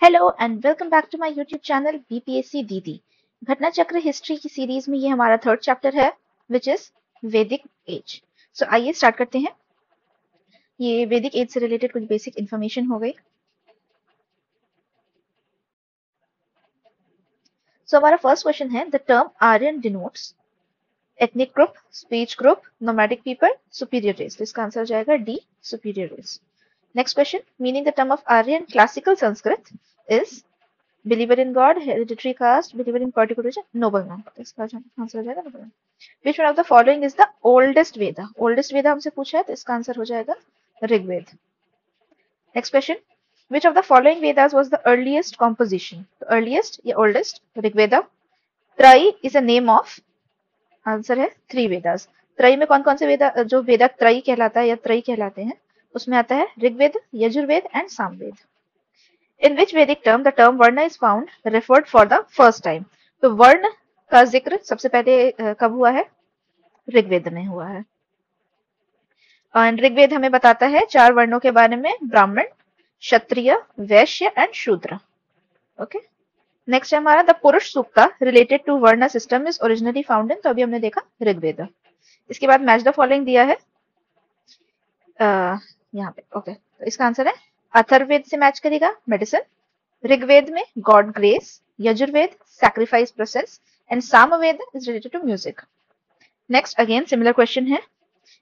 Hello and welcome back to my YouTube channel BPSC Didi. Ghatna चक्र history की series में ये हमारा थर्ड चैप्टर है विच इज वैदिक एज। सो आइए स्टार्ट करते हैं। ये वैदिक एज से रिलेटेड कुछ बेसिक इंफॉर्मेशन हो गई। सो हमारा फर्स्ट क्वेश्चन है the term Aryan denotes ethnic group, speech group, nomadic people, superior race. तो इसका आंसर हो जाएगा D, superior race. Next question, meaning the term of Aryan classical Sanskrit is believer in God, hereditary caste, believer in particular religion, nobleman। इसका answer हो जाएगा nobleman। Which one of the following is the oldest Veda? Oldest Veda हमसे पूछा है तो इसका answer हो जाएगा Rigveda. Next question, which of the following Vedas was the earliest composition? तो earliest या oldest ऋग्वेदा। त्रयी is a name of, answer है थ्री वेदास। त्रयी में कौन कौन से वेदा, जो वेदा त्रयी कहलाता है या त्रयी कहलाते हैं, उसमें आता है Rigveda, Yajurveda and Samaveda. In which Vedic term the term Varna is found referred for the first time? तो वर्ण का जिक्र सबसे पहले कब हुआ है? ऋग्वेद में हुआ है। और ऋग्वेद हमें बताता है चार वर्णों के बारे में, ब्राह्मण, क्षत्रिय, वैश्य एंड शूद्र। ओके, नेक्स्ट है हमारा द पुरुष सूक्ता रिलेटेड टू वर्ण system is originally found in, तो अभी हमने देखा ऋग्वेद। इसके बाद मैच द फॉलोइंग दिया है यहाँ पे। ओके, तो इसका आंसर है अथर्ववेद से मैच करेगा मेडिसिन, ऋग्वेद में god grace, Yajurveda sacrifice process and Samaveda is related to music. Next again similar question है।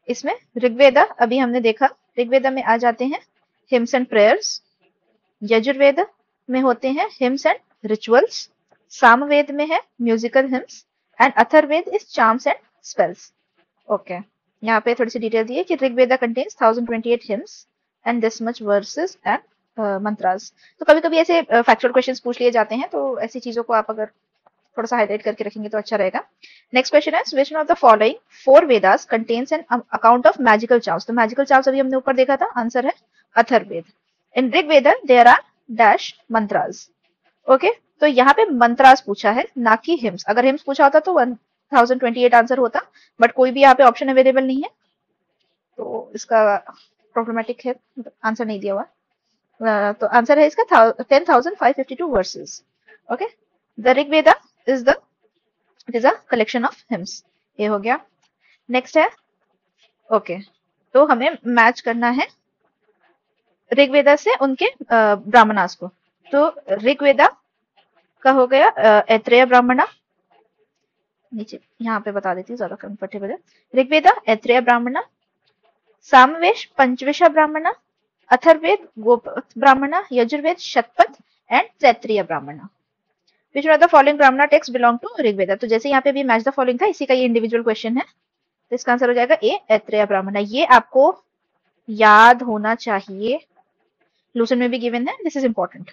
इसमें ऋग्वेदा अभी हमने देखा, ऋग्वेदा में आ जाते हैं हिम्स एंड प्रेयर्स, यजुर्वेद में होते हैं हिम्स एंड रिचुअल्स, सामवेद में है musical hymns and Atharvaveda is charms and spells. Okay, यहाँ पे थोड़ी सी डिटेल दी है कि Rigveda contains 1028 hymns and this much verses and mantras. तो कभी कभी ऐसे फैक्चुअल क्वेश्चंस पूछ लिए जाते हैं, तो ऐसी चीजों को आप अगर थोड़ा सा हाईलाइट करके रखेंगे तो अच्छा रहेगा। नेक्स्ट क्वेश्चन है which one of the following four Vedas contains an account of magical charms. तो मैजिकल चार्म्स अभी हमने ऊपर देखा था, आंसर है Atharvaveda. In Rigveda there are dash mantras. Okay, तो यहाँ पे मंत्रास पूछा है ना कि हिम्स। अगर हिम्स पूछा होता तो 1028 आंसर होता, बट कोई भी यहाँ पे ऑप्शन अवेलेबल नहीं है, तो इसका प्रॉब्लमेटिक है, आंसर नहीं दिया हुआ। तो आंसर है इसका 10,552 versus. Okay, the Rigveda is the, it is a collection of hymns. ये हो गया। नेक्स्ट है, ओके, तो हमें मैच करना है ऋग्वेदा से उनके ब्राह्मणास को। तो ऋग्वेदा का हो गया ऐत्रेय ब्राह्मणा, नीचे यहाँ पे बता देती हूँ ज्यादा कंफर्टेबल है। ऋग्वेदा ऐत्रेय ब्राह्मणा, सामवेश पंचविशा ब्राह्मणा, अथर्ववेद गोपथ ब्राह्मणा, यजुर्वेद शतपथ एंड तैत्रीय ब्राह्मणा। Which one of the following ब्राह्मणा टेक्स्ट बिलोंग टू ऋग्वेदा। तो जैसे यहाँ पे भी मैच द फॉलोइंग था, इसी का ये इंडिविजुअल क्वेश्चन है, तो इसका आंसर हो जाएगा ए, ऐत्रेय ब्राह्मणा। ये आपको याद होना चाहिए, लूसेंट में भी गिवन है, दिस इज इंपॉर्टेंट।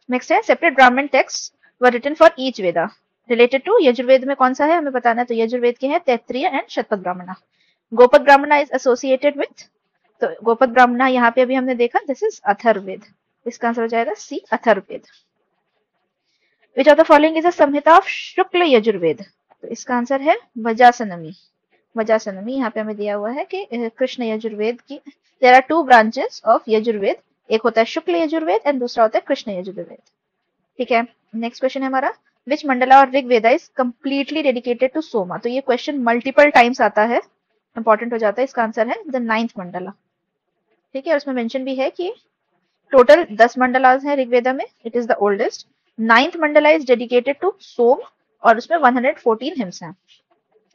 नेक्स्ट है separate Brahmana text were written for each Veda related to. Yajurveda में कौन सा है हमें बताना है, तो यजुर्वेद के हैं तैत्रीय एंड शतपथ ब्राह्मणा। गोपथ ब्राह्मणा इज एसोसिएटेड विथ, तो गोपथ ब्राह्मणा यहाँ पे अभी हमने देखा, दिस इज अथर्ववेद। इसका आंसर हो जाएगा C, Atharvaveda. Which of the following is a Samhita of Shukla Yajurveda. तो इसका आंसर है वजासनमी। वजासनमी यहाँ पे हमें दिया हुआ है कि कृष्ण यजुर्वेद की, there are two branches of Yajurveda, एक होता है शुक्ल यजुर्वेद एंड दूसरा होता है कृष्ण यजुर्वेद। ठीक है, नेक्स्ट क्वेश्चन है हमारा विच मंडला और Rigveda is completely dedicated to Soma. तो ये क्वेश्चन मल्टीपल टाइम्स आता है, इंपॉर्टेंट हो जाता है। इसका आंसर है द 9th मंडला। ठीक है, और उसमें मेंशन भी है कि टोटल 10 मंडलास हैं ऋग्वेदा में, it is the oldest. 9th mandala is dedicated to Soma और उसमें 114 हिम्स हैं।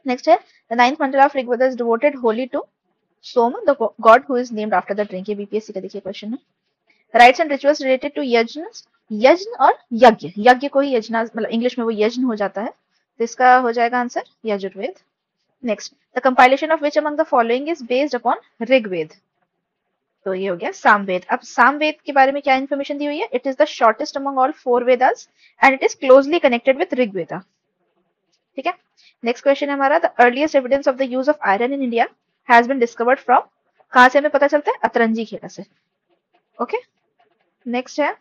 नेक्स्ट है the 9th mandala of Rigveda is devoted holy to Soma the god who is named after the drink. ये बीपीएससी का देखिए क्वेश्चन है। Rites and rituals related to yajna, yajna और यज्ञ, यज्ञ को ही यज्ञ, मतलब इंग्लिश में वो यज्ञ हो जाता है, तो इसका हो जाएगा answer Yajurveda. Next, the compilation of which among the following is based upon Rigveda. तो ये हो गया सामवेद। अब सामवेद के बारे में क्या इन्फॉर्मेशन दी हुई है, it is the shortest among all 4 Vedas and it is closely connected with Rigveda. ठीक है, नेक्स्ट क्वेश्चन है हमारा the earliest evidence of the use of iron in India has been discovered from. कहां से हमें पता चलता है, अतरंजी खेड़ा से। ओके, नेक्स्ट है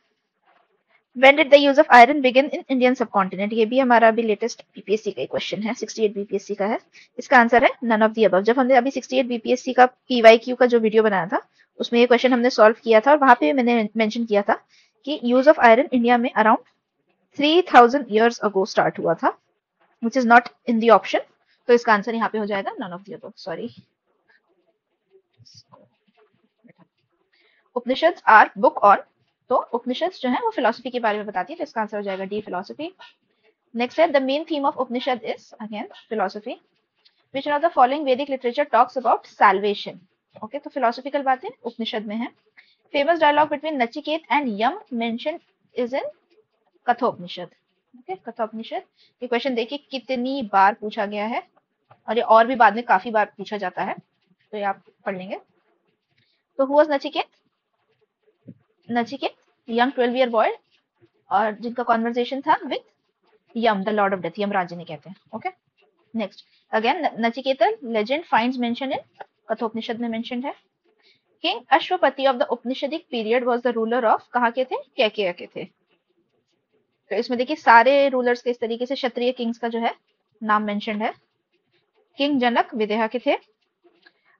When did the use of iron begin in Indian subcontinent? ये भी हमारा अभी लेटेस्ट बीपीएससी का क्वेश्चन है, 68 बीपीएससी का है। इसका आंसर है नन ऑफ दी अबव। जब हमने अभी 68 बीपीएससी का पीवाईक्यू का जो वीडियो बनाया था, उसमें ये क्वेश्चन हमने सॉल्व किया था और वहां पे मैंने मेंशन किया था कि यूज ऑफ आयरन इंडिया में अराउंड 3000 years ago स्टार्ट हुआ था, which is not in the option. तो इसका आंसर यहाँ पे हो जाएगा none of the above. Sorry. Upanishad are book on, तो उपनिषद जो है वो फिलोसफी के बारे में बताती है, तो इसका आंसर हो जाएगा डी फिलोसफी. नेक्स्ट है the main theme of Upanishad is again philosophy. Which one of the following Vedic literature talks about salvation? Okay, तो philosophical बातें उपनिषद में है. Famous dialogue between Nachiket and Yam mentioned is in Kathopanishad. Okay, Kathopanishad. ये question देखिए कितनी बार पूछा गया है, और ये और भी बाद में काफी बार पूछा जाता है, तो ये आप पढ़ लेंगे. तो who was Nachiket? Nachiket young 12 year boy, और जिनका कॉन्वर्सेशन था with Yama the lord of death, Yamraj जिन्हें कहते हैं. Okay, next again Nachiketa legend finds mention in Kathopanishad में मेंशन है. King Ashwapati of the Upanishadic period was the ruler of, कहाँ के थे? कैकेय के थे. तो इसमें देखिए सारे रूलर्स के इस तरीके से क्षत्रिय किंग्स का जो है नाम मेंशन है. किंग जनक विदेहा के थे,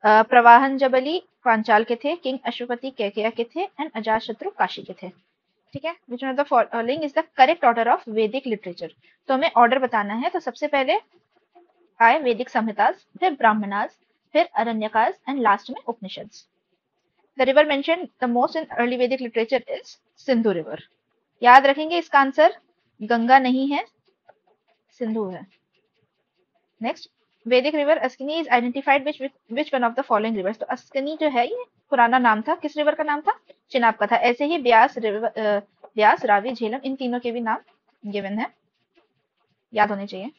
प्रवाहन जबली पांचाल के थे, किंग अश्वपति कैकेय के थे, एंड अजातशत्रु काशी के थे. ठीक है, which one of the following is the correct order of वैदिक लिटरेचर. तो हमें ऑर्डर बताना है, तो सबसे पहले आए वैदिक संहिताज, फिर ब्राह्मणाज, फिर अरण्यकाज, एंड लास्ट में Upanishads. The river mentioned the most in early वैदिक लिटरेचर इज सिंधु रिवर. याद रखेंगे इसका आंसर गंगा नहीं है, सिंधु है. नेक्स्ट, वैदिक river Askini is identified which one of the following rivers. तो अस्किनी जो है ये पुराना नाम था, किस रिवर का नाम था? चिनाब का था. ऐसे ही ब्यास, व्यास, रावी, झेलम, इन तीनों के भी नाम गिवन है, याद होने चाहिए.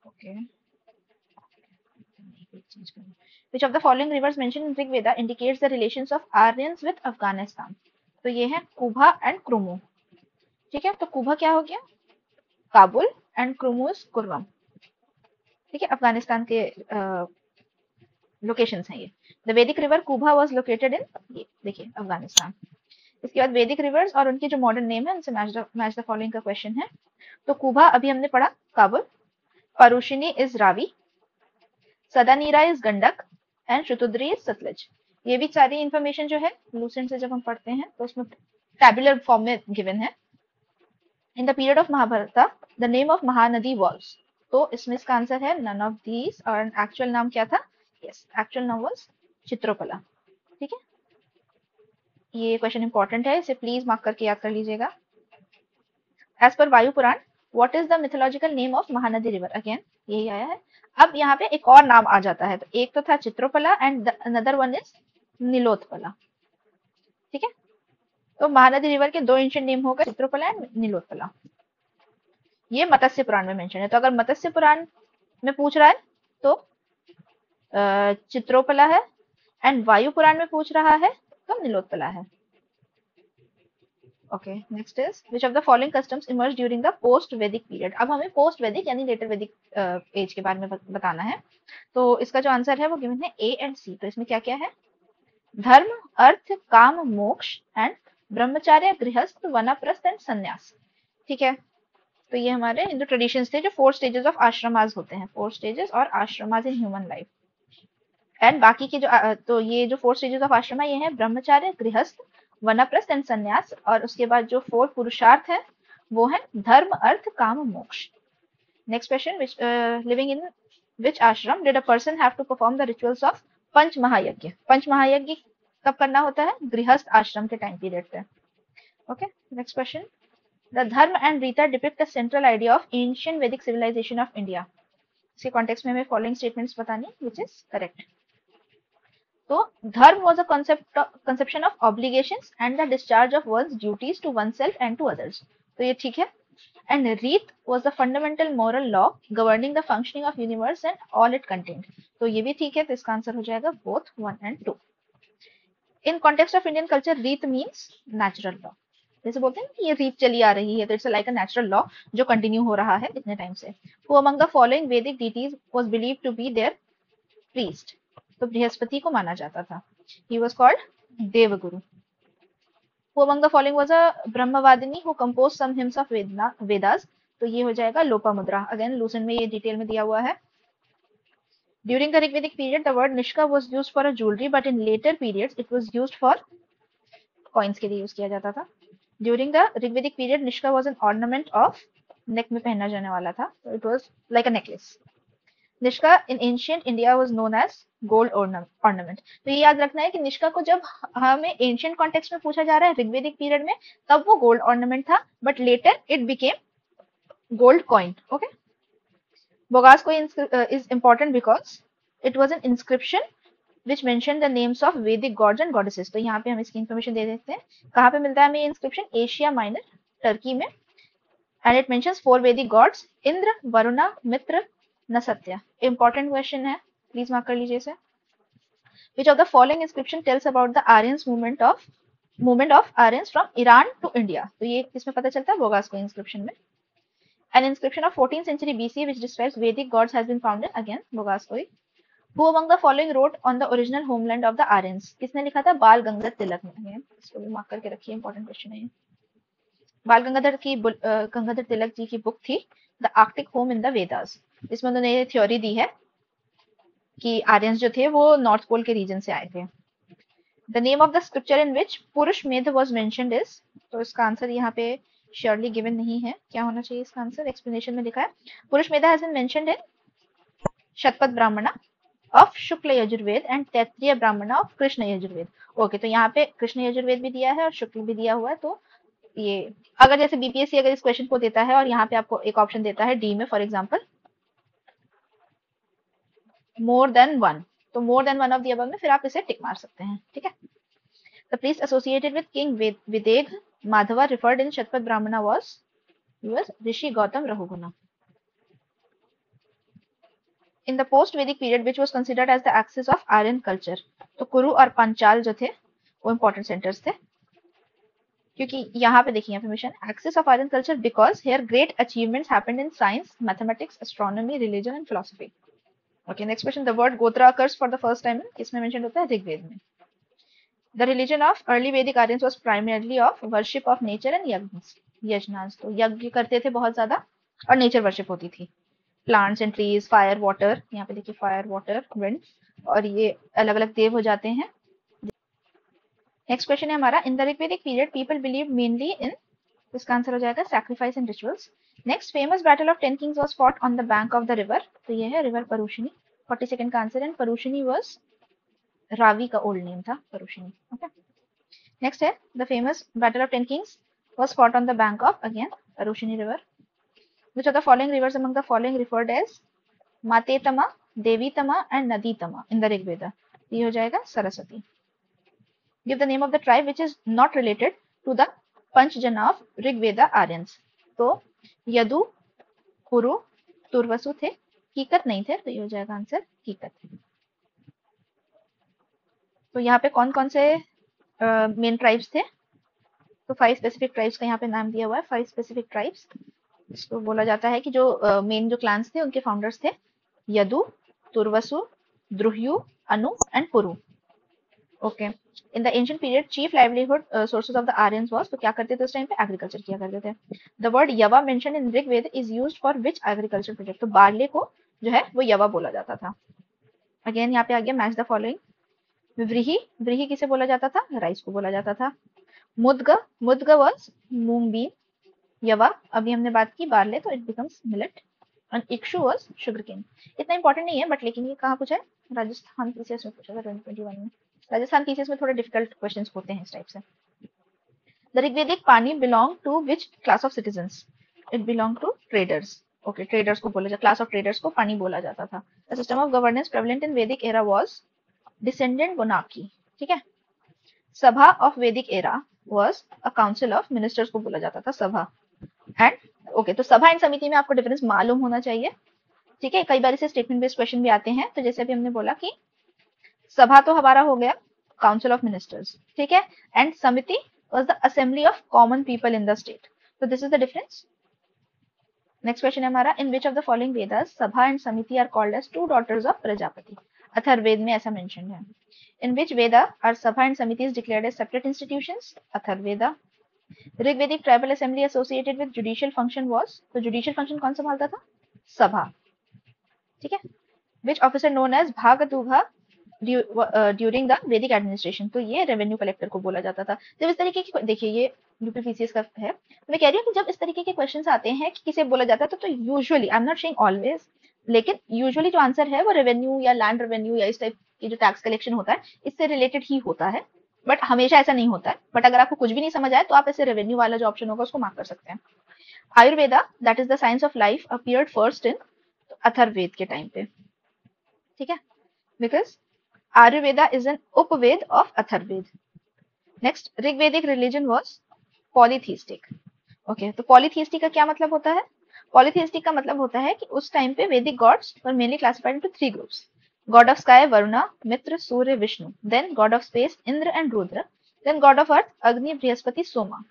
Okay, which of the following rivers mentioned in Rig Veda indicates the relations of Aryans with Afghanistan. तो ये है कुभा एंड क्रुमु. ठीक है, तो कुभा क्या हो गया? Kabul, and Krumu is Kurram. ठीक है, अफगानिस्तान के लोकेशंस हैं ये. The Vedic river Kubha was located in, ये देखिए अफगानिस्तान. इसके बाद वैदिक रिवर्स और उनके जो मॉडर्न नेम है उनसे मैच द फॉलोइंग का क्वेश्चन है. तो कुभा अभी हमने पढ़ा Kabul, Parushni is Ravi, Sadanira is Gandak, and Shutudri is Sutlej. ये भी सारी इंफॉर्मेशन जो है लूसेंट से जब हम पढ़ते हैं तो उसमें टैबुलर फॉर्म में गिवन है. In the period of Mahabharata the name of Mahanadi was, तो इसमें इसका आंसर है नन ऑफ दीज, और एक्चुअल नाम क्या था? यस, एक्चुअल नाम वाज चित्रोपला. ठीक है, ये क्वेश्चन इंपॉर्टेंट है, इसे प्लीज मार्क करके याद कर लीजिएगा. As per Vayu Purana, what is the mythological name of Mahanadi river? Again यही आया है. अब यहाँ पे एक और नाम आ जाता है, तो एक तो था चित्रोपला and another one is Nilotpala. ठीक है, तो महानदी रिवर के दो एंशिएंट नेम हो गए, चित्रोपला एंड नीलोत्पला. ये मत्स्य पुराण में मेंशन है, तो अगर मत्स्य पुराण में पूछ रहा है तो चित्रोपला है, एंड वायु पुराण में पूछ रहा है तो नीलोत्पला है. Okay, next is which of the following customs emerge during the post वैदिक पीरियड. अब हमें पोस्ट वैदिक यानी लेटर वैदिक एज के बारे में बताना है. तो इसका जो आंसर है वो गिवन है ए एंड सी. तो इसमें क्या क्या है? धर्म, अर्थ, काम, मोक्ष, एंड ब्रह्मचार्य, गृहस्थ, वनप्रस्थ एंड संन्यास. ठीक है, तो ये हमारे हिंदू ट्रेडिशंस थे जो 4 स्टेजेस ऑफ आश्रमास होते हैं, 4 स्टेजेस और ashramas in human life. And बाकी के जो तो ये जो 4 स्टेजेस ऑफ आश्रमा ये है ब्रह्मचार्य, गृहस्थ, वनप्रस्थ एंड संन्यास. और उसके बाद जो 4 पुरुषार्थ है वो है धर्म, artha, kama, moksha. Next question, which living in which ashram did a person have to perform the rituals of Pancha Mahayajna. Pancha महायज्ञ कब करना होता है? गृहस्थ आश्रम के टाइम पीरियड पे. ओके, नेक्स्ट क्वेश्चन, द धर्म and Rita depict the central idea of ancient वैदिक सिविलाइजेशन ऑफ इंडिया. इसके कॉन्टेक्स्ट में हमें फॉलोइंग स्टेटमेंट्स बतानी विच इज करेक्ट. तो धर्म was a conception of obligations and the discharge of one's duties to oneself and to others. तो ये ठीक है. And रीत was the fundamental moral law governing the functioning of universe and all it contained. तो ये भी ठीक है, तो इसका आंसर हो जाएगा both 1 and 2. In context of Indian culture, रीत means natural law. जैसे बोलते हैं कि ये रीत चली आ रही है, तो it's like a natural law जो कंटिन्यू हो रहा है इतने टाइम से. Who among the following Vedic deities was believed to be their priest? तो बृहस्पति को माना जाता था. He was called Devguru. Who among the following was a Brahmavadini who composed some hymns of Vedas? तो ये हो जाएगा लोपामुद्रा. अगेन लूसेंट में ये डिटेल में दिया हुआ है. During the Rigvedic period, the word Nishka was used for a jewelry, but in later periods it was used for coins के लिए यूज किया जाता था. During the Rigvedic period nishka was an ornament of, neck में पहना जाने वाला था, it was like a necklace. Nishka in ancient India was known as gold ornament. तो ये याद रखना है कि निष्का को जब हमें एंशियंट कॉन्टेक्स्ट में पूछा जा रहा है ऋग्वेदिक पीरियड में, तब वो गोल्ड ऑर्नामेंट था, but later it became gold coin. Okay, Bogasco is important because it was an inscription which mentioned the names of Vedic gods and goddesses। तो यहाँ पे हम इसकी इंफॉर्मेशन दे देते हैं। कहाँ पे मिलता है हमें ये इंस्क्रिप्शन? एशिया माइनर, टर्की में। एंड इट मेंशंस 4 वैदिक गॉड्स, इंद्र, वरुणा, मित्र, नसत्या। इंपॉर्टेंट क्वेश्चन है, प्लीज मार्क कर लीजिए इसे। Which of the following inscription tells about the Aryans movement of Aryans from Iran to India? तो ये किसमें पता चलता है? बोगास्को इंस्क्रिप्शन में। An inscription of 14th century BC which describes Vedic gods has been found in, again Bogaskoi। Who among the following wrote on the original homeland of the Aryans? किसने लिखा था? बाल गंगाधर तिलक ने। इसको भी मार्क करके रखिए, इंपॉर्टेंट क्वेश्चन है ये। बाल गंगाधर तिलक जी की बुक थी the Arctic home in the Vedas, जिसमें उन्होंने ये थ्योरी दी है कि आर्यंस जो थे वो नॉर्थ पोल के रीजन से आए थे। The name of the scripture in which Purusha Medha was mentioned is, तो इसका आंसर यहाँ पे श्योरली गिवन नहीं है। क्या होना चाहिए इसका आंसर? एक्सप्लेनेशन में लिखा है Purusha Medha has been mentioned in Shatapatha Brahmana of Shukla Yajurveda and Taittiriya Brahmana of Krishna Yajurveda. Okay, तो यहाँ पे कृष्ण यजुर्वेद भी दिया है और शुक्ल भी दिया हुआ है। तो ये अगर जैसे बीपीएससी अगर इस क्वेश्चन को देता है और यहाँ पे आपको एक ऑप्शन देता है डी में, for example more than one, तो more than one of the above में फिर आप इसे टिक मार सकते हैं। ठीक है। The priest associated with king Videgha Madhava referred in Shatapatha Brahmana was Rishi Gautama Rahugana. In the post-Vedic period, which was considered as the axis of Aryan culture, तो कुरु और पंचाल जो थे वो important centers थे, क्योंकि यहाँ पे देखिए information axis of Aryan culture because here great achievements happened in science, mathematics, astronomy, religion and philosophy. Okay, next question. The word Gotra occurs for the first time किसमें mentioned होता है? ऋग्वेद में। The religion of early Vedic Aryans was primarily of worship of nature and yajnas, तो यज्ञ करते थे बहुत ज्यादा और nature worship होती थी। Plants and trees, fire, water, यहाँ पे देखिए फायर, वाटर, विंड, और ये अलग अलग देव हो जाते हैं। नेक्स्ट क्वेश्चन है हमारा, in the Rigvedic period people believe mainly इन, इसका आंसर हो जाएगा sacrifice and rituals. Next, famous battle of 10 kings was fought on the bank of the river, तो ये है रिवर परुशिनी। 42 का आंसर है, परुशिनी वाज रावी का ओल्ड नेम था, परुशिनी। ओके, नेक्स्ट है the famous battle of 10 kings was fought on the bank of, again Parushni river. Which of the following rivers among the following referred as Matetama, Devitama and Naditama in the Rig Veda? ये हो जाएगा Saraswati. Give the name of the tribe which is not related to the Panchjana of Rig Veda Aryans. तो यदु, कुरु, तुर्वसु थे, कीकत नहीं थे, तो ये हो जाएगा आंसर कीकत। तो यहाँ पे कौन कौन से मेन ट्राइब्स थे? तो 5 स्पेसिफिक ट्राइब्स का यहाँ पे नाम दिया हुआ है, 5 स्पेसिफिक ट्राइब्स। इसको बोला जाता है कि जो मेन जो क्लान्स थे उनके फाउंडर्स थे Yadu, Turvasu, Druhyu, Anu and Puru. Okay, in the ancient period chief livelihood sources of the Aryans was, तो क्या करते थे उस टाइम पे? एग्रीकल्चर किया करते थे। The word yava mention in Rigveda is used for which agriculture project, तो बार्ले को जो है वो यवा बोला जाता था। अगेन यहाँ पे आ गया match the following. Vrihi, vrihi किसे बोला जाता था? राइस को बोला जाता था। Mudga, mudga was moong bean. यवा अभी हमने बात की बार्ले, तो it becomes millet. And ikshu was sugarcane. इतना इंपॉर्टेंट नहीं है, बट लेकिन ये कहाँ पूछा है? राजस्थान पीसीएस में पूछा था 2021 में। राजस्थान पीसीएस में थोड़े डिफिकल्ट क्वेश्चंस होते हैं इस टाइप से। The Rigvedic Pani belong to which class of citizens? It belong to traders. Okay, traders को बोला जाता, क्लास ऑफ ट्रेडर्स को पानी बोला जाता था। The system of governance prevalent in वैदिक एरा वाज डिसेंडेंट मोनार्की। ठीक है। सभा ऑफ वैदिक era was a council of ministers को बोला जाता था सभा। एंड ओके, तो सभा एंड समिति में आपको डिफरेंस मालूम होना चाहिए। ठीक है, कई बार इसे स्टेटमेंट बेस्ड क्वेश्चन भी आते हैं। तो जैसे अभी हमने बोला कि सभा तो हमारा हो गया काउंसिल ऑफ मिनिस्टर्स, ठीक है, and samiti was the assembly of common people in the state. तो this is the difference. Next question है हमारा, in which of the following Vedas sabha and samiti are called as two daughters of Prajapati? Atharvaveda में ऐसा mention है। In which Veda are sabha and samiti is declared as separate institutions? Atharvaveda. Rigvedic tribal assembly associated with judicial function was, तो judicial function कौन संभालता था? सभा। ठीक है। Which officer known as bhagadugha during the Vedic administration? तो ये रेवेन्यू कलेक्टर को बोला जाता था। जब इस तरीके की देखिए, ये यूपीपीसीएस का है। तो मैं कह रही हूँ कि जब इस तरीके के क्वेश्चंस आते हैं कि किसे बोला जाता है तो usually, I am not saying always, लेकिन यूजुअली जो आंसर है वो रेवेन्यू या लैंड रेवेन्यू या इस टाइप की जो टैक्स कलेक्शन होता है इससे रिलेटेड ही होता है। बट हमेशा ऐसा नहीं होता है। बट अगर आपको कुछ भी नहीं समझ आए तो आप ऐसे रेवेन्यू वाला जो ऑप्शन होगा उसको मार्क कर सकते हैं। Ayurveda, that is the science of life, appeared first in Atharvaveda के टाइम पे, ठीक है, because Ayurveda is an Upaveda of Atharvaveda. Next, Rigvedic religion was polytheistic. Okay, तो पॉलीथीस्टिक का क्या मतलब होता है? पॉलीथीस्टिक का मतलब होता है कि उस टाइम पे Vedic gods were mainly classified into three groups: god of sky Varuna, Mitra Surya Vishnu, then god of space Indra and Rudra, then god of earth Agni Brihaspati Soma.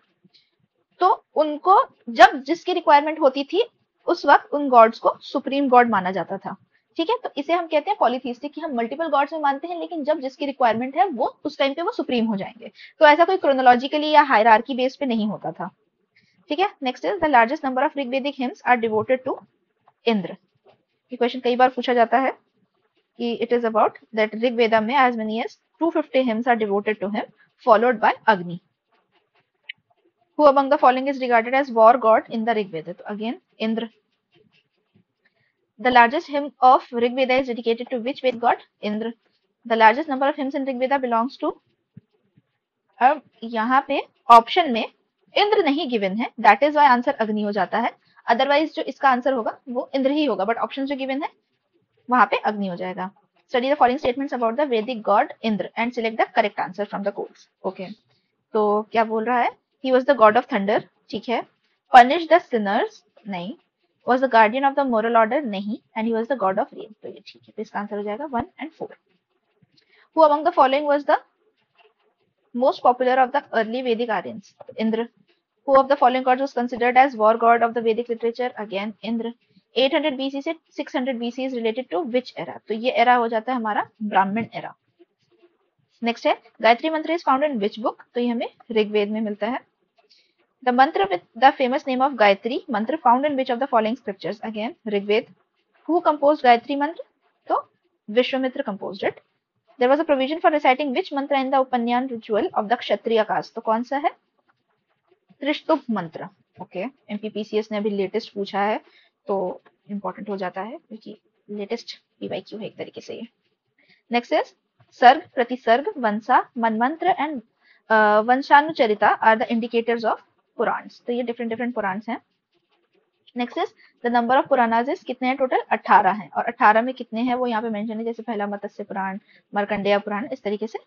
तो उनको जब जिसकी रिक्वायरमेंट होती थी उस वक्त उन गॉड्स को सुप्रीम गॉड माना जाता था, ठीक है। तो इसे हम कहते हैं पॉलीथीस्टिक, कि हम मल्टीपल गॉड्स में मानते हैं लेकिन जब जिसकी रिक्वायरमेंट है वो उस टाइम पे वो सुप्रीम हो जाएंगे। तो ऐसा कोई क्रोनोलॉजिकली या हायरार्की बेस पे नहीं होता था, ठीक है। Next is the largest number of Rigvedic hymns are devoted to Indra. ये क्वेश्चन कई बार पूछा जाता है कि it is about that Rigveda में as many as 250 hymns are devoted to him, followed by Agni. Who among the following is regarded as war god in the Rig Veda? So again, Indra. The largest hymn of Rig Veda is dedicated to which Ved god? Indra. The largest number of hymns in Rig Veda belongs to, अब यहाँ पे option में इंद्र नहीं given है, that is why answer अग्नि हो जाता है। अदरवाइज जो इसका आंसर होगा वो इंद्र ही होगा, बट ऑप्शन जो गिवन है वहां पे अग्नि हो जाएगा। Study the following statements about the Vedic god Indra and select the correct answer from the codes. Okay, तो क्या बोल रहा है? He was the god of thunder, ठीक है। पनिश द सिनर्स, नहीं। Was the guardian of the moral order, नहीं। And he was the god of rain, तो ये ठीक है। तो इसका आंसर हो जाएगा 1 and 4। Who among the following was the most popular of the early Vedic Aryans? Indra. Who of the following gods was considered as war god of the Vedic literature? Again, Indra. 800 BC से 600 BC is related to which era? तो ये era हो जाता है हमारा ब्राह्मण era। Next है Gayatri mantra is found in which book? तो ये हमें ऋग्वेद में मिलता है। The mantra with the famous name of Gayatri mantra found in which of the following scriptures? Again Rigveda. Who composed Gayatri mantra? तो Vishwamitra composed it. There was a provision for reciting which mantra in the Upanayana ritual of the Kshatriya caste? तो कौन सा है? त्रिस्तुभ मंत्र। Okay, MPPCS ने अभी latest पूछा है तो इंपॉर्टेंट हो जाता है क्योंकि लेटेस्ट पीवाईक्यू है एक तरीके से ये। Next is sarga, pratisarga, vamsha, manvantara and vamshanucharita are the indicators of Puranas. तो ये डिफरेंट डिफरेंट पुराण्स हैं। Next is the number of Puranas is, कितने हैं टोटल? 18 हैं। और 18 में कितने हैं वो यहाँ पे मेंशन है, जैसे पहला मत्स्य पुराण, मार्कंडेय पुराण, इस तरीके से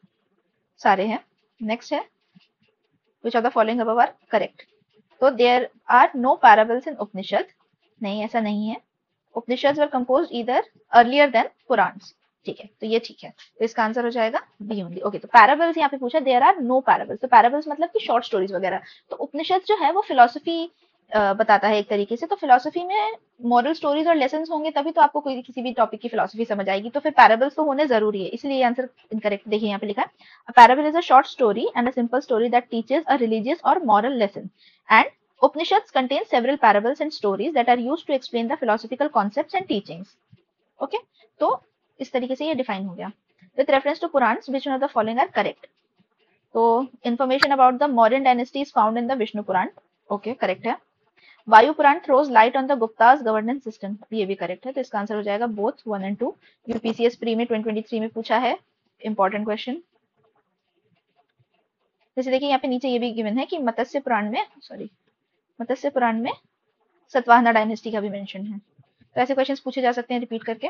सारे हैं। नेक्स्ट है which of the following above are correct? तो there are no parables in Upanishad, नहीं ऐसा नहीं है। Upanishads were composed either earlier than Purans, ठीक है, तो ये ठीक है। तो इसका आंसर हो जाएगा बी ओनली। ओके, तो पैराबल्स यहाँ पे पूछा, देयर आर नो पैराबल्स। तो पैराबल्स मतलब कि शॉर्ट स्टोरीज वगैरह। तो उपनिषद जो है वो फिलोसफी बताता है एक तरीके से। तो फिलोसफी में मॉरल स्टोरीज और लेसन्स होंगे तभी तो आपको कोई किसी भी टॉपिक की फिलोसफी समझ आएगी। तो फिर पैराबल्स तो होने जरूरी है, इसलिए आंसर इनकरेक्ट। देखिए यहाँ पे लिखा है, a parable is a short story and a simple story that teaches a religious or moral lesson, and Upanishads contain several parables and stories that are used to explain the philosophical concepts and teachings. Okay, तो इस तरीके से ये define हो गया। With reference to Purans, which one of the following are correct? तो information about the Mauryan dynasty is found in the Vishnu Puran. Okay, correct है। वायु पुराण throws light on the Gupta's governance system. ये भी correct है। तो इसका answer हो जाएगा both 1 and 2। यूपीसीएस प्री में 2023 में पूछा है, इंपॉर्टेंट क्वेश्चन। जैसे देखिए यहाँ पे नीचे ये भी गिवन है कि मत्स्य पुराण में सतवाहना डायनेस्टी का भी मेंशन है। तो ऐसे क्वेश्चंस पूछे जा सकते हैं रिपीट करके।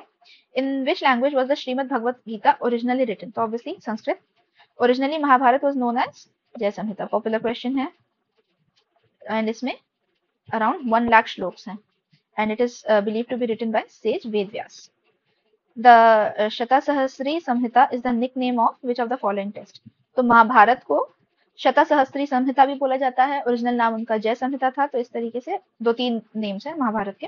In which language was the Shrimad Bhagavad Gita originally written? तो obviously Sanskrit. Originally Mahabharata was known as Jaya Samhita, popular question है। एंड इसमें अराउंड 1 लाख श्लोक्स हैं and it is believed to be written by sage Veda Vyasa. The Shatasahasri Samhita is the nickname of which of the following text? तो महाभारत को शतसहस्त्री संहिता भी बोला जाता है, ओरिजिनल नाम उनका जय संहिता था। तो इस तरीके से 2-3 नेम्स हैं महाभारत के।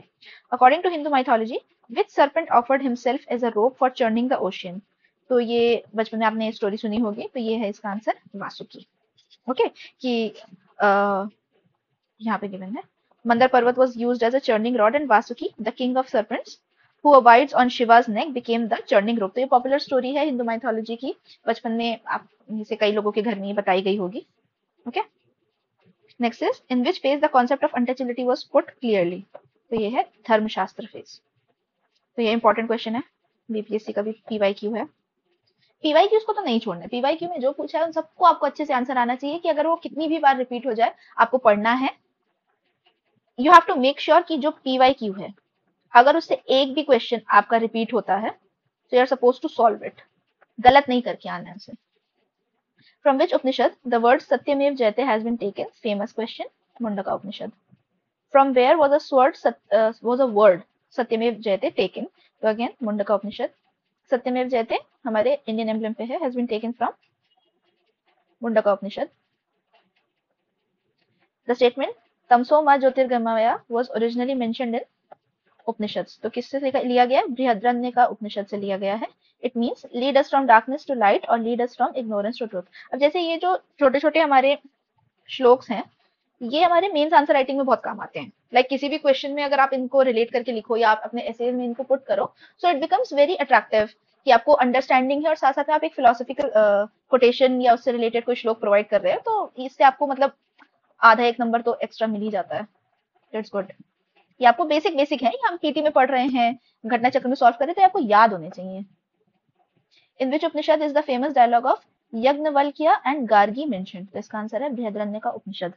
According to Hindu mythology, which serpent offered himself as a rope for churning the ocean? तो ये बचपन में आपने स्टोरी सुनी होगी, तो ये है इसका आंसर वासुकी। ओके, कि यहाँ पे गिवन है, Mandar Parvat was used as a churning rod and Vasuki the king of serpents who abides on Shiva's neck became the churning rope। तो ये पॉपुलर स्टोरी है हिंदू माइथोलॉजी की, बचपन में आप में से कई लोगों के घर में ये बताई गई होगी। Okay, next is in which phase the concept of untouchability was put clearly, तो ये है धर्मशास्त्र फेज। तो ये इंपॉर्टेंट क्वेश्चन है, बीपीएससी का भी पीवाईक्यू है। पीवाईक्यूज को तो नहीं छोड़ना है, पीवाईक्यू में जो पूछा है उन सबको आपको अच्छे से आंसर आना चाहिए कि अगर वो कितनी भी बार रिपीट हो जाए आपको पढ़ना है। You have to make sure कि जो पीवाईक्यू है अगर उससे एक भी क्वेश्चन आपका रिपीट होता है तो you are suppose to solve it, गलत नहीं करके आना है उसे। From which Upanishad the word Satyameva Jayate has been taken, famous question, Mundaka Upanishad. From where was a word Satyameva Jayate taken, तो अगेन मुंडका उपनिषद। सत्यमेव जयते हमारे इंडियन एम्ब्लेम पे है, has been taken from Mundaka Upanishad. The statement Tamaso Ma Jyotirgamaya was originally mentioned in Upanishad, तो किससे लिया गया है? बृहद्रण्य का उपनिषद से लिया गया है। It means lead us from darkness to light और lead us from ignorance to truth. अब जैसे ये जो छोटे छोटे हमारे श्लोक्स हैं ये हमारे मेंस आंसर राइटिंग में बहुत काम आते हैं। लाइक किसी भी क्वेश्चन में अगर आप इनको रिलेट करके लिखो या आप अपने एसेज में इनको पुट करो, so it becomes very attractive कि आपको अंडरस्टैंडिंग है और साथ साथ में आप एक फिलोसॉफिकल कोटेशन या उससे रिलेटेड कोई श्लोक प्रोवाइड कर रहे हो, तो इससे आपको मतलब आधा एक नंबर तो एक्स्ट्रा मिल ही जाता है। That's good. ये आपको बेसिक बेसिक है, हम पीटी में पढ़ रहे हैं, घटना चक्र में सॉल्व कर रहे हैं, तो आपको याद होने चाहिए। In which Upanishad is the famous dialogue of Yajnavalkya and Gargi mentioned, तो इसका आंसर है बृहद्रण्य का Upanishad.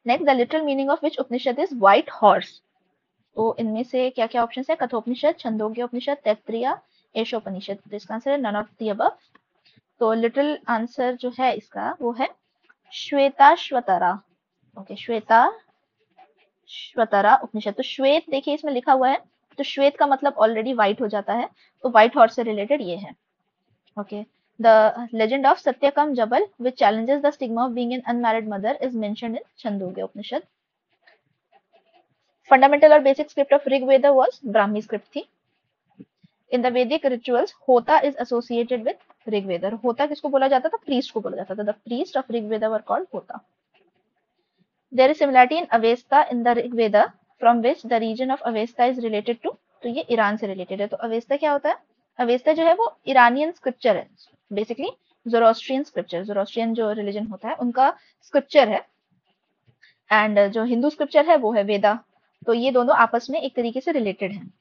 Next the literal meaning of which Upanishad is white horse, तो इनमें से क्या क्या ऑप्शन है? कठोपनिषद, छंदोग्य उपनिषद, तैत्तिरीय, एषोपनिषद, तो इसका आंसर है नन ऑफ द अबव। तो लिटरल आंसर जो है इसका वो है श्वेताश्वतरा। ओके, श्वेताश्वतरा उपनिषद। तो श्वेत देखिए इसमें लिखा हुआ है, तो श्वेत का मतलब ऑलरेडी व्हाइट हो जाता है, तो व्हाइट हॉर्स से रिलेटेड ये है। Okay, the legend of Satyakama Jabala which challenges the stigma of being an unmarried mother is mentioned in Chandogya Upanishad. Fundamental और basic script of Rigveda was Brahmi script थी। In the Vedic rituals hota is associated with Rigveda, hota किसको बोला जाता था? Priest को बोला जाता था। The priest of Rigveda were called hota. There is similarity in Avesta in the Rigveda from which the region of Avesta is related to, तो ये ईरान से रिलेटेड है। तो अवेस्ता क्या होता है? अवेस्ता जो है वो ईरानियन स्क्रिप्चर है, बेसिकली ज़ोरोस्ट्रियन स्क्रिप्चर, ज़ोरोस्ट्रियन जो रिलीजन होता है उनका स्क्रिप्चर है, एंड जो हिंदू स्क्रिप्चर है वो है वेदा। तो ये दोनों आपस में एक तरीके से रिलेटेड हैं।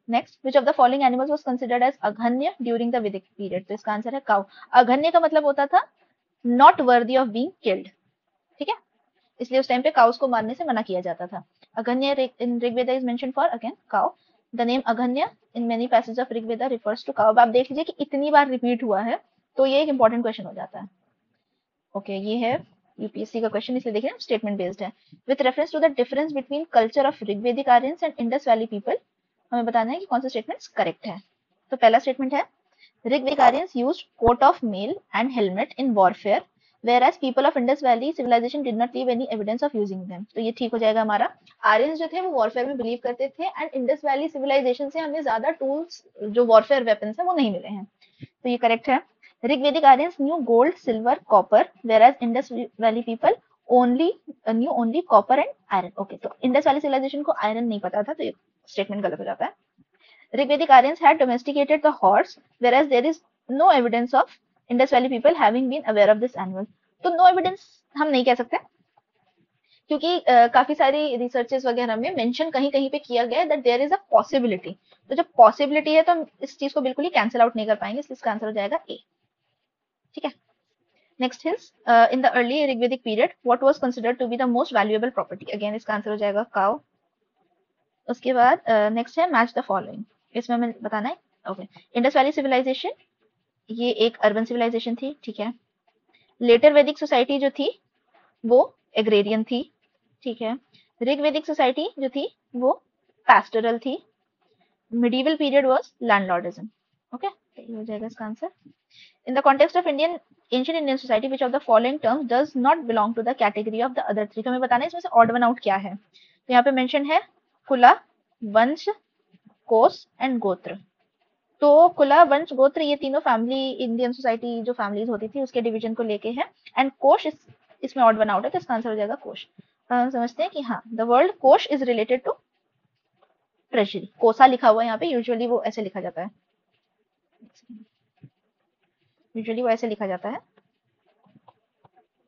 Next, which of the following animals was considered as aghanya during the Vedic period, तो इसका आंसर है काउ। अघन्य का मतलब होता था not worthy of being killed, ठीक है, इसलिए उस टाइम पे काउस को मारने से मना किया जाता था। Aghanya in Rigveda is mentioned for again cow. The name aghanya in many passage of Rigveda refers to cow. अब आप देख लीजिए कि इतनी बार रिपीट हुआ है तो ये एक इंपॉर्टेंट क्वेश्चन हो जाता है। ओके, ये है यूपीएससी का क्वेश्चन, इसलिए देखिए स्टेटमेंट बेस्ड है। With reference to the difference between culture of Rigvedic Aryans and Indus valley people, हमें बताना है कि कौन सा स्टेटमेंट करेक्ट है। तो पहला स्टेटमेंट है Rigvedic Aryans used coat of mail and helmet in warfare whereas people of Indus Valley civilization did not leave any evidence of using them, तो ये ठीक हो जाएगा हमारा। आर्यंस जो थे वो वॉरफेयर में बिलीव करते थे, एंड इंडस वैली सिविलाइजेशन से हमें ज्यादा टूल्स जो वॉरफेयर वेपन्स है वो नहीं मिले हैं, तो ये करेक्ट है। Rigvedic Aryans knew gold, silver, copper, whereas Indus valley people only knew only copper and iron. Okay, तो इंडस वैली सिविलाइजेशन को आयरन नहीं पता था, तो ये स्टेटमेंट गलत हो जाता है। Rigvedic Aryans had domesticated the horse, whereas there is no evidence of Indus Valley people having been aware of this animal. तो no evidence हम नहीं कह सकते, क्योंकि काफी सारी रिसर्चेस वगैरह में मेंशन कहीं कहीं पे किया गया है that there is a possibility. तो जब पॉसिबिलिटी है तो हम इस चीज को बिल्कुल ही कैंसिल आउट नहीं कर पाएंगे, इसलिए इसका आंसर हो जाएगा ए, ठीक है। Next is in the early Rigvedic period what was considered to be the most valuable property, again इसका आंसर हो जाएगा काउ। उसके बाद नेक्स्ट है मैच द फॉलोइंग, इसमें हमें बताना है। ओके, इंडस वैली सिविलाइजेशन ये एक अर्बन सिविलाइजेशन थी, ठीक है। लेटर वैदिक सोसाइटी जो थी वो एग्रेरियन थी, ठीक है। ऋग वैदिक सोसाइटी जो थी वो पैस्टोरल थी। Medieval period was landlordism. Okay, ये हो जाएगा इसका answer. In the context of Indian ancient Indian society which of the following terms does not belong to the category of the other three, तो हमें बताना है इसमें से ऑड वन आउट क्या है। तो यहाँ पे मेंशन है कुला, वंश, कोस एंड गोत्र। तो कुला, वंश, गोत्र ये तीनों फैमिली इंडियन सोसाइटी जो फैमिलीज होती थी उसके डिवीजन को लेके है, एंड कोश इसमें ऑड वन आउट है, तो इसका आंसर हो जाएगा कोश। हम समझते हैं कि हाँ द वर्ल्ड कोश इज रिलेटेड टू ट्रेजरी। कोसा लिखा हुआ है यहाँ पे, यूजुअली वो ऐसे लिखा जाता है, यूजुअली वो ऐसे लिखा जाता है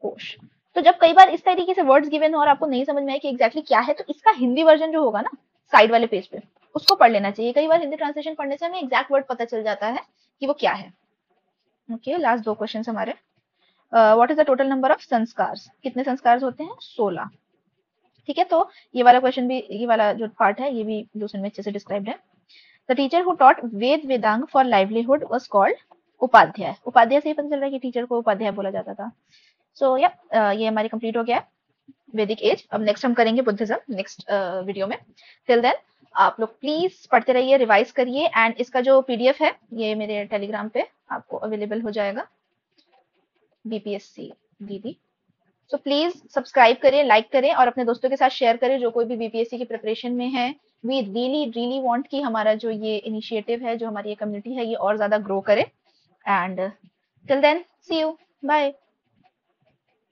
कोश। तो जब कई बार इस तरीके से वर्ड्स गिवन हो और आपको नहीं समझ में आए कि एग्जैक्टली क्या है, तो इसका हिंदी वर्जन जो होगा ना साइड वाले पेज पे, उसको पढ़ लेना चाहिए। कई बार हिंदी ट्रांसलेशन पढ़ने से हमें एग्जैक्ट वर्ड पता चल जाता है कि वो क्या है। ओके, लास्ट 2 क्वेश्चन हमारे। What is the total number of संस्कार? कितने संस्कार होते हैं? 16। ठीक है, तो ये वाला क्वेश्चन भी, ये वाला जो पार्ट है ये भी दूसरे में अच्छे से डिस्क्राइब्ड है। The teacher who taught Veda Vedanga for livelihood was called Upadhyaya. Upadhyaya से ही पता चल रहा है कि टीचर को उपाध्याय बोला जाता था। सो ये हमारी कंप्लीट हो गया है वैदिक एज। अब नेक्स्ट हम करेंगे बुद्धिज्म नेक्स्ट वीडियो में। टिल देन आप लोग प्लीज पढ़ते रहिए, रिवाइज करिए, एंड इसका जो पीडीएफ है ये मेरे टेलीग्राम पे आपको अवेलेबल हो जाएगा, बीपीएससी दीदी। सो प्लीज सब्सक्राइब करें, लाइक करें और अपने दोस्तों के साथ शेयर करें जो कोई भी बीपीएससी की प्रिपरेशन में है। वी रियली रियली वांट कि हमारा जो ये इनिशिएटिव है, जो हमारी ये कम्युनिटी है, ये और ज्यादा ग्रो करे। And till then see you, bye.